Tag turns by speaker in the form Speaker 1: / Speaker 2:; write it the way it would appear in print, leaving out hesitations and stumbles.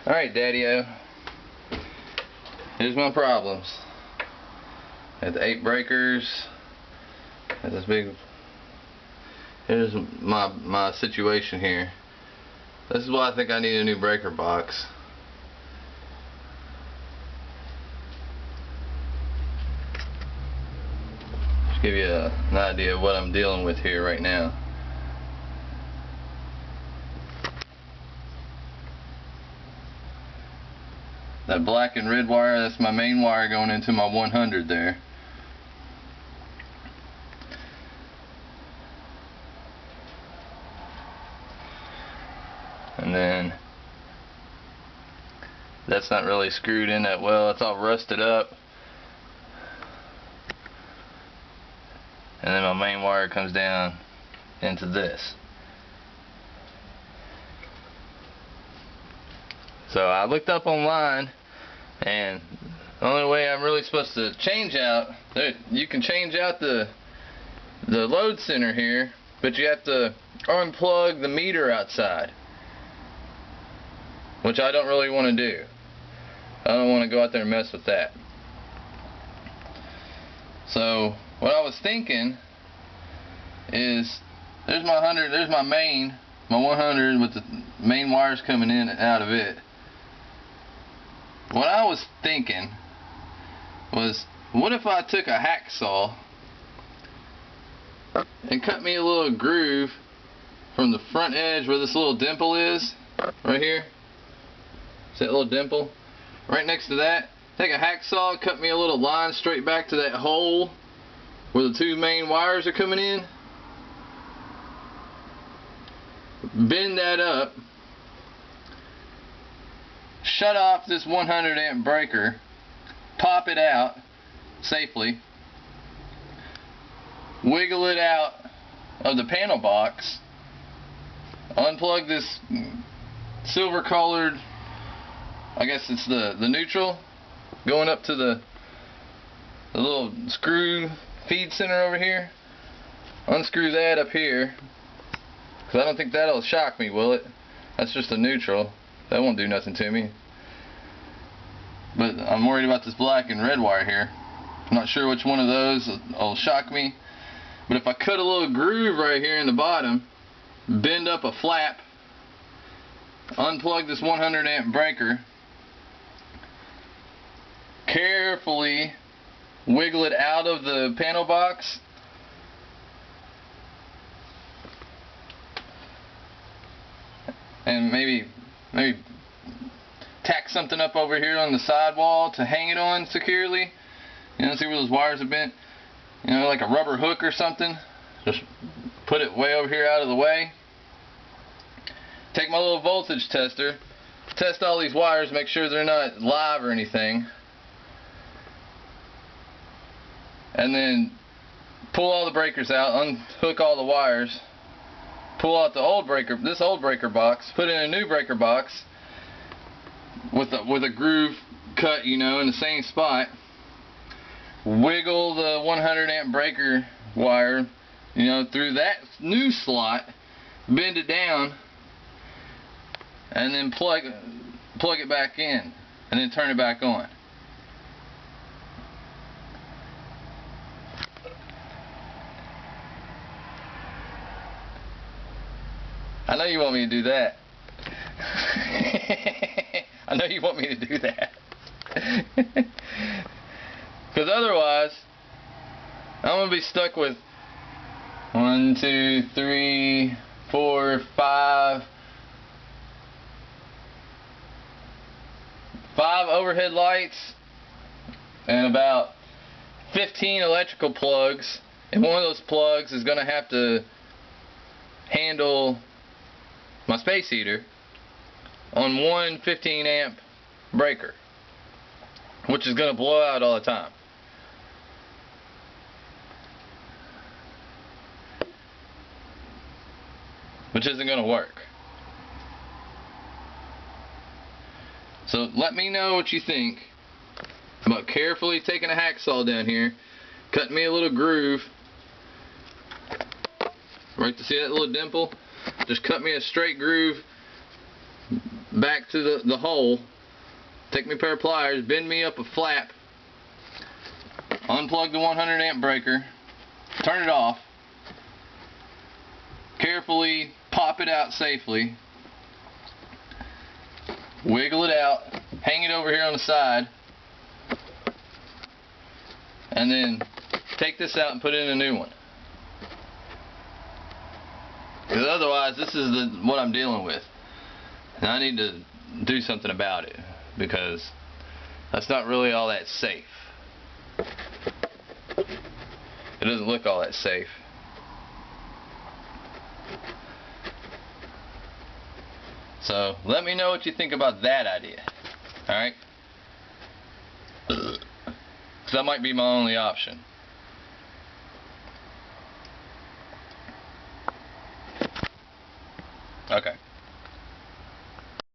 Speaker 1: Alright, Daddy-O. Here's my problems. Got the 8 breakers. Got this big... Here's my situation here. This is why I think I need a new breaker box. Just give you an idea of what I'm dealing with here right now. That black and red wire, that's my main wire going into my 100 there. And then that's not really screwed in that well, it's all rusted up. And then my main wire comes down into this. So I looked up online, and the only way I'm really supposed to change out, you can change out the load center here, but you have to unplug the meter outside, which I don't really want to do. I don't want to go out there and mess with that. So what I was thinking is, there's my 100, there's my main, my 100 with the main wires coming in and out of it. What I was thinking was, what if I took a hacksaw and cut me a little groove from the front edge where this little dimple is, right here. See that little dimple? Right next to that. Take a hacksaw, cut me a little line straight back to that hole where the 2 main wires are coming in. Bend that up. Shut off this 100 amp breaker. Pop it out safely. Wiggle it out of the panel box. Unplug this silver colored, I guess it's the neutral, going up to the little screw feed center over here. Unscrew that up here, because I don't think that'll shock me, will it? That's just a neutral. That won't do nothing to me. But I'm worried about this black and red wire here. I'm not sure which one of those will shock me. But if I cut a little groove right here in the bottom, bend up a flap, unplug this 100 amp breaker, carefully wiggle it out of the panel box, and maybe tack something up over here on the sidewall to hang it on securely. You know, see where those wires have been? You know, like a rubber hook or something. Just put it way over here out of the way. Take my little voltage tester, test all these wires, make sure they're not live or anything, and then pull all the breakers out, unhook all the wires, pull out the old breaker, this old breaker box, put in a new breaker box with a groove cut, you know, in the same spot. Wiggle the 100 amp breaker wire, you know, through that new slot, bend it down, and then plug it back in, and then turn it back on. I know you want me to do that. I know you want me to do that. Because otherwise, I'm going to be stuck with 1, 2, 3, 4, 5 overhead lights and about 15 electrical plugs, and one of those plugs is going to have to handle my space heater on one 15 amp breaker, which is going to blow out all the time. Which isn't going to work. So let me know what you think about carefully taking a hacksaw down here, cutting me a little groove right to see that little dimple. Just cut me a straight groove back to the hole, take me a pair of pliers, bend me up a flap, unplug the 100 amp breaker, turn it off, carefully pop it out safely, wiggle it out, hang it over here on the side, and then take this out and put in a new one. Because otherwise this is what I'm dealing with. And I need to do something about it, because that's not really all that safe. It doesn't look all that safe. So let me know what you think about that idea. Alright? Because that might be my only option. Okay.